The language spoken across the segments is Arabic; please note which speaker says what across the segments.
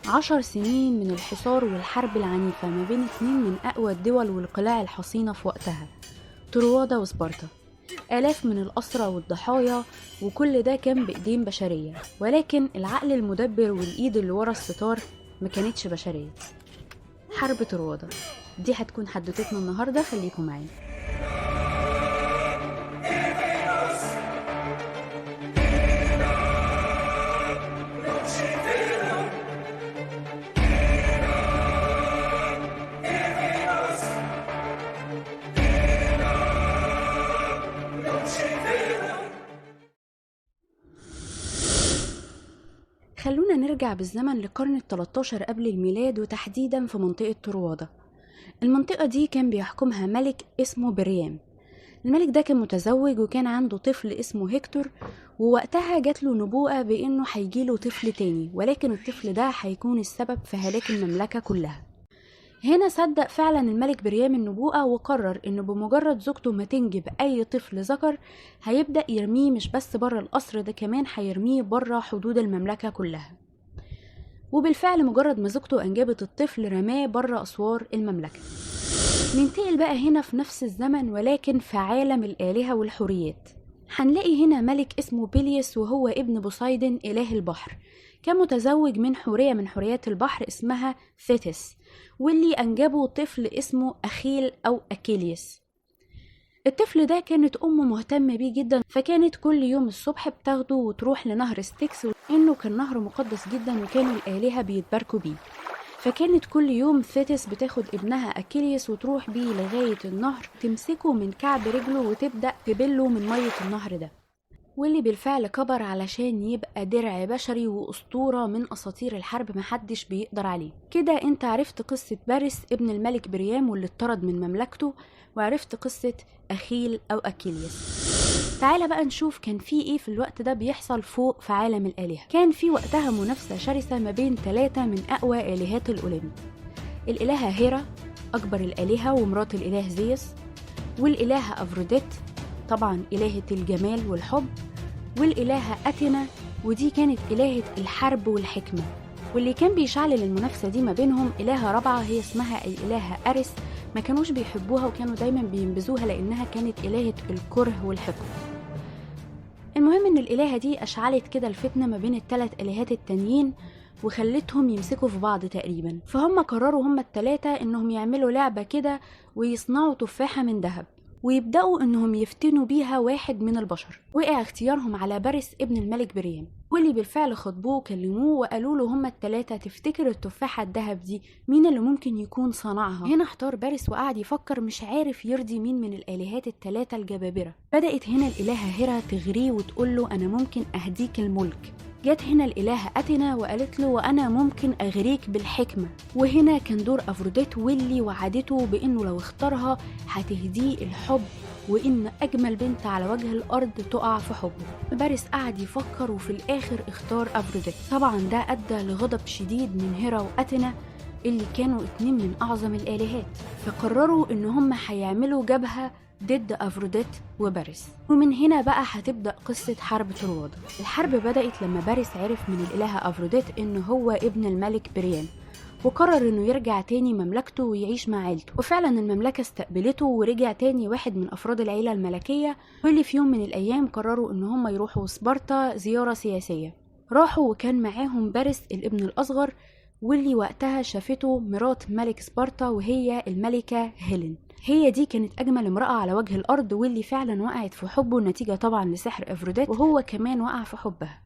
Speaker 1: 10 سنين من الحصار والحرب العنيفة ما بين اتنين من أقوى الدول والقلاع الحصينة في وقتها، طروادة وسبارتا. آلاف من الأسرى والضحايا، وكل ده كان بإيدين بشرية، ولكن العقل المدبر والإيد اللي ورا الستار ما كانتش بشرية. حرب طروادة دي هتكون حدوتتنا النهاردة، خليكم معانا. خلونا نرجع بالزمن للقرن ال13 قبل الميلاد، وتحديدا في منطقة طروادة. المنطقة دي كان بيحكمها ملك اسمه بريام. الملك ده كان متزوج وكان عنده طفل اسمه هيكتور، ووقتها جات له نبوءة بانه هيجيله طفل تاني، ولكن الطفل ده هيكون السبب في هلاك المملكة كلها. هنا صدق فعلا الملك بريام النبوءة، وقرر انه بمجرد زوجته ما تنجب اي طفل ذكر هيبدأ يرميه مش بس بره القصر ده، كمان هيرميه بره حدود المملكة كلها. وبالفعل مجرد ما زوجته انجبت الطفل رماه بره اسوار المملكة. ننتقل بقى هنا في نفس الزمن، ولكن في عالم الآلهة والحوريات. هنلاقي هنا ملك اسمه بيليوس، وهو ابن بوسايدن إله البحر. كان متزوج من حورية من حوريات البحر اسمها ثيتس، واللي أنجبه طفل اسمه أخيل أو أكيليس. الطفل ده كانت أمه مهتمة بيه جدا، فكانت كل يوم الصبح بتاخده وتروح لنهر ستيكس، إنه كان نهر مقدس جدا وكانوا الآلهة بيتباركوا بيه. فكانت كل يوم ثيتس بتاخد ابنها أكيليس وتروح بيه لغاية النهر، تمسكه من كعب رجله وتبدأ تبله من مية النهر ده، واللي بالفعل كبر علشان يبقى درع بشري وأسطورة من أساطير الحرب محدش بيقدر عليه. كده انت عرفت قصة بارس ابن الملك بريام واللي اتطرد من مملكته، وعرفت قصة أخيل أو أكيليس. تعالى بقى نشوف كان في ايه في الوقت ده بيحصل فوق في عالم الآلهة. كان في وقتها منافسة شرسة ما بين 3 من أقوى آلهات الأولمب: الإلهة هيرا أكبر الآلهة ومرات الإله زيوس، والإلهة أفروديت طبعا إلهة الجمال والحب، والإلهة أثينا ودي كانت إلهة الحرب والحكمة. واللي كان بيشعل المنافسة دي ما بينهم إلهة رابعة هي اسمها الإلهة أريس. ما كانوش بيحبوها وكانوا دايما بينبذوها لأنها كانت إلهة الكره والحقد. المهم إن الإلهة دي أشعلت كده الفتنة ما بين ال3 آلهات التانيين، وخلتهم يمسكوا في بعض تقريبا. فهم قرروا هم ال3 إنهم يعملوا لعبة كده ويصنعوا تفاحة من ذهب، ويبدأوا إنهم يفتنوا بيها واحد من البشر. وقع اختيارهم على بارس ابن الملك بريام، واللي بالفعل خطبوه وكلموه وقالوا له هما ال3: تفتكر التفاحة الذهب دي مين اللي ممكن يكون صنعها؟ هنا احتار بارس وقعد يفكر، مش عارف يرضي مين من الآلهات ال3 الجبابرة. بدأت هنا الإلهة هيرا تغريه وتقول له أنا ممكن أهديك الملك. جت هنا الإلهة أثينا وقالت له وأنا ممكن أغريك بالحكمة. وهنا كان دور أفروديت، واللي وعدته بأنه لو اختارها هتهديه الحب، وإن أجمل بنت على وجه الأرض تقع في حبه. بارس قعد يفكر وفي الآخر اختار أفروديت. طبعا ده أدى لغضب شديد من هيرا وأثينا اللي كانوا 2 من أعظم الآلهات، فقرروا إن هم هيعملوا جبهة ضد أفروديت وبارس. ومن هنا بقى هتبدأ قصة حرب طروادة. الحرب بدأت لما بارس عرف من الإلهة أفروديت إنه هو ابن الملك بريام، وقرر إنه يرجع تاني مملكته ويعيش مع عيلته. وفعلا المملكة استقبلته ورجع تاني واحد من أفراد العيلة الملكية. واللي في يوم من الأيام قرروا إن هم يروحوا سبارتا زيارة سياسية. راحوا وكان معاهم بارس الابن الأصغر، واللي وقتها شافته مرات ملك سبارتا وهي الملكة هيلين. هي دي كانت أجمل امرأة على وجه الأرض، واللي فعلا وقعت في حبه نتيجة طبعا لسحر أفروديت، وهو كمان وقع في حبها.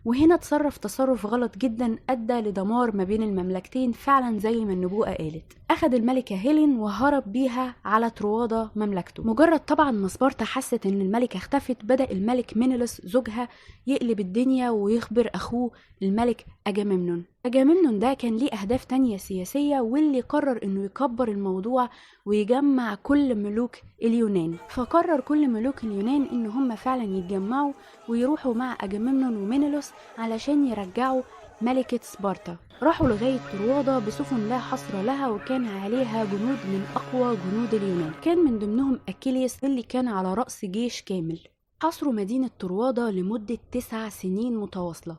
Speaker 1: وهنا تصرف غلط جدا أدى لدمار ما بين المملكتين، فعلا زي ما النبوءة قالت. أخذ الملكة هيلين وهرب بيها على طروادة مملكته. مجرد طبعا ما سبارتا حست إن الملكة اختفت، بدأ الملك مينيلوس زوجها يقلب الدنيا ويخبر أخوه الملك أجامemnon. أجامemnon ده كان ليه أهداف تانية سياسية، واللي قرر إنه يكبر الموضوع ويجمع كل ملوك اليونان. فقرر كل ملوك اليونان إن هم فعلا يتجمعوا ويروحوا مع أجامemnon ومينيلوس علشان يرجعوا ملكة سبارتا. راحوا لغاية طروادة بسفن لا حصر لها، وكان عليها جنود من أقوى جنود اليونان، كان من ضمنهم أكيليس اللي كان على رأس جيش كامل. حصروا مدينة طروادة لمدة 9 سنين متواصلة،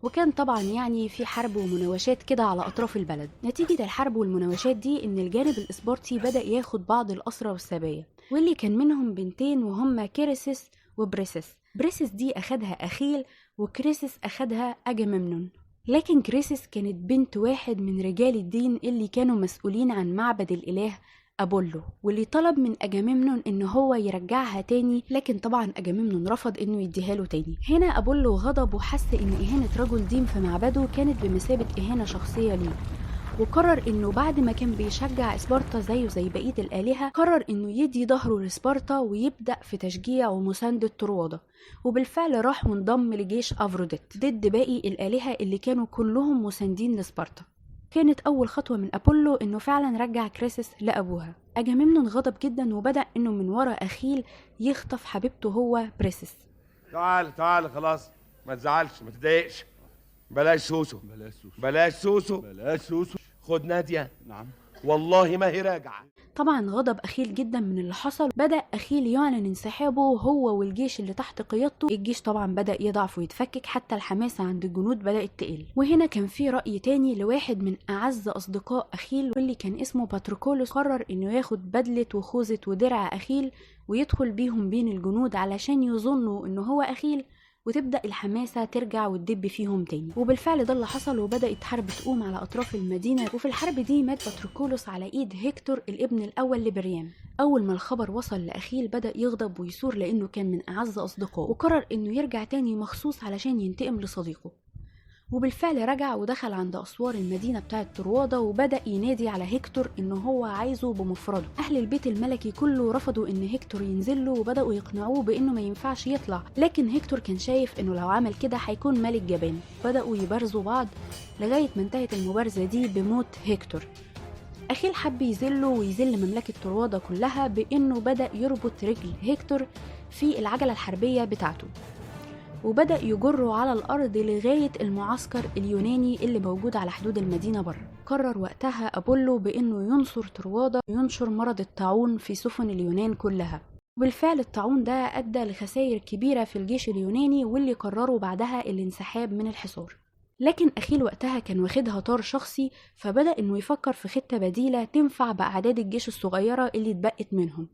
Speaker 1: وكان طبعا يعني في حرب ومناوشات كده على أطراف البلد. نتيجة الحرب والمناوشات دي إن الجانب الإسبرطي بدأ ياخد بعض الأسرى والسبايا، واللي كان منهم بنتين وهما كيرسس وبريسس. بريسس دي أخدها أخيل، وكريسس أخدها أجاممنون. لكن كريسس كانت بنت واحد من رجال الدين اللي كانوا مسؤولين عن معبد الإله أبولو، واللي طلب من أجاممنون إن هو يرجعها تاني، لكن طبعا أجاممنون رفض إنه يديها له تاني. هنا أبولو غضب وحس إن إهانة رجل دين في معبده كانت بمثابة إهانة شخصية ليه، وقرر إنه بعد ما كان بيشجع إسبرطة زيه زي بقية الآلهة، قرر إنه يدي ظهره لإسبرطة ويبدأ في تشجيع ومساندة طروادة. وبالفعل راح وانضم لجيش أفروديت ضد باقي الآلهة اللي كانوا كلهم مساندين لإسبرطة. كانت أول خطوة من أبولو إنه فعلا رجع كريسس لأبوها. أجاممنون غضب جدا وبدأ إنه من ورا أخيل يخطف حبيبته هو بريسس.
Speaker 2: تعال خلاص، ما تزعلش ما تضايقش. بلاش سوسو. خد نادية.
Speaker 3: نعم.
Speaker 2: والله ما هي راجعة.
Speaker 1: طبعا غضب أخيل جدا من اللي حصل، بدأ أخيل يعلن انسحابه هو والجيش اللي تحت قيادته. الجيش طبعا بدأ يضعف ويتفكك، حتى الحماسة عند الجنود بدأت تقل. وهنا كان في رأي تاني لواحد من أعز أصدقاء أخيل واللي كان اسمه باتروكولوس، قرر إنه ياخد بدلة وخوذة ودرع أخيل ويدخل بيهم بين الجنود علشان يظنوا إنه هو أخيل، وتبدأ الحماسة ترجع وتدب فيهم تاني. وبالفعل ده اللي حصل، وبدأت حرب تقوم على أطراف المدينة. وفي الحرب دي مات باتروكولوس على إيد هيكتور الابن الأول لبريام. أول ما الخبر وصل لأخيل بدأ يغضب ويثور لأنه كان من أعز أصدقائه، وقرر إنه يرجع تاني مخصوص علشان ينتقم لصديقه. وبالفعل رجع ودخل عند أسوار المدينة بتاعة طروادة وبدأ ينادي على هيكتور إنه هو عايزه بمفرده. أهل البيت الملكي كله رفضوا إن هيكتور ينزل له، وبدأوا يقنعوه بإنه ما ينفعش يطلع، لكن هيكتور كان شايف إنه لو عمل كده هيكون ملك جبان. بدأوا يبارزوا بعض لغاية ما انتهت المبارزة دي بموت هيكتور. أخيل حب يذله ويذل مملكة طروادة كلها بإنه بدأ يربط رجل هيكتور في العجلة الحربية بتاعته، وبدأ يجره على الأرض لغاية المعسكر اليوناني اللي موجود على حدود المدينة بره. قرر وقتها أبولو بأنه ينصر طروادة وينشر مرض الطاعون في سفن اليونان كلها. وبالفعل الطاعون ده أدى لخسائر كبيرة في الجيش اليوناني، واللي قرروا بعدها الانسحاب من الحصار. لكن أخيل وقتها كان واخدها طار شخصي، فبدأ إنه يفكر في خطة بديلة تنفع بأعداد الجيش الصغيرة اللي اتبقت منهم.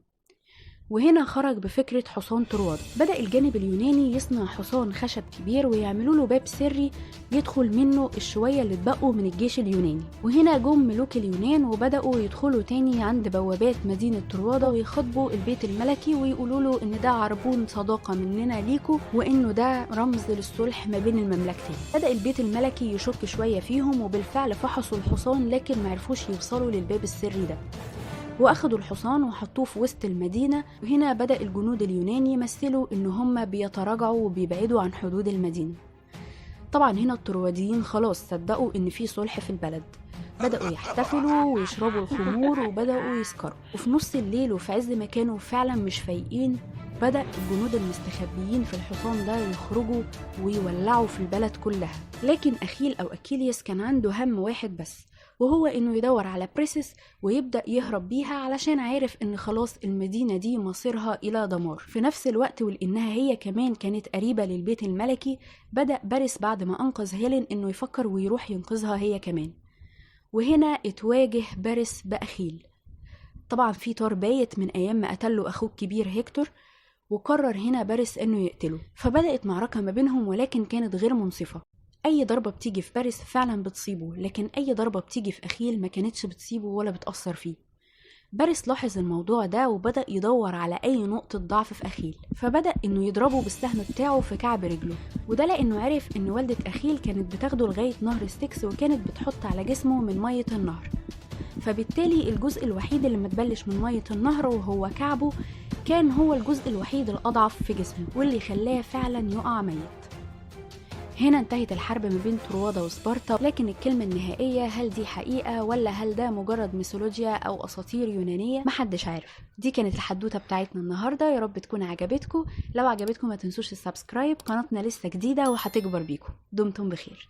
Speaker 1: وهنا خرج بفكرة حصان طروادة. بدأ الجانب اليوناني يصنع حصان خشب كبير ويعملوا له باب سري يدخل منه الشوية اللي اتبقوا من الجيش اليوناني. وهنا جم ملوك اليونان وبدأوا يدخلوا تاني عند بوابات مدينة طروادة ويخاطبوا البيت الملكي ويقولوا له إن ده عربون صداقة مننا ليكوا، وإنه ده رمز للصلح ما بين المملكتين. بدأ البيت الملكي يشك شوية فيهم، وبالفعل فحصوا الحصان لكن معرفوش يوصلوا للباب السري ده، واخدوا الحصان وحطوه في وسط المدينة. وهنا بدأ الجنود اليوناني يمثلوا ان هم بيتراجعوا وبيبعدوا عن حدود المدينة. طبعا هنا الطرواديين خلاص صدقوا ان في صلح في البلد، بدأوا يحتفلوا ويشربوا الخمور وبدأوا يسكروا. وفي نص الليل وفي عز ما كانوا فعلا مش فايقين، بدأ الجنود المستخبيين في الحصان ده يخرجوا ويولعوا في البلد كلها. لكن أخيل أو أكيليوس كان عنده هم واحد بس، وهو إنه يدور على بريسس ويبدأ يهرب بيها، علشان عارف إن خلاص المدينة دي مصيرها إلى دمار. في نفس الوقت ولإنها هي كمان كانت قريبة للبيت الملكي، بدأ بارس بعد ما أنقذ هيلين إنه يفكر ويروح ينقذها هي كمان. وهنا اتواجه بارس بأخيل. طبعا في طار بايت من أيام ما قتله أخوه الكبير هيكتور، وقرر هنا بارس إنه يقتله. فبدأت معركة ما بينهم، ولكن كانت غير منصفة. أي ضربة بتيجي في بارس فعلا بتصيبه، لكن أي ضربة بتيجي في أخيل ما كانتش بتصيبه ولا بتأثر فيه. بارس لاحظ الموضوع ده وبدأ يدور على أي نقطة ضعف في أخيل، فبدأ إنه يضربه بالسهم بتاعه في كعب رجله. وده لأنه عرف إن والدة أخيل كانت بتاخده لغاية نهر ستيكس، وكانت بتحط على جسمه من مية النهر، فبالتالي الجزء الوحيد اللي متبلش من مية النهر وهو كعبه كان هو الجزء الوحيد الأضعف في جسمه، واللي خلاه فعلا يقع ميت. هنا انتهت الحرب ما بين طروادة وسبارتا، لكن الكلمة النهائية هل دي حقيقة ولا هل ده مجرد ميثولوجيا أو أساطير يونانية محدش عارف. دي كانت الحدوتة بتاعتنا النهاردة، يا رب تكون عجبتكم. لو عجبتكم ما تنسوش السبسكرايب، قناتنا لسه جديدة وهتكبر بيكم. دمتم بخير.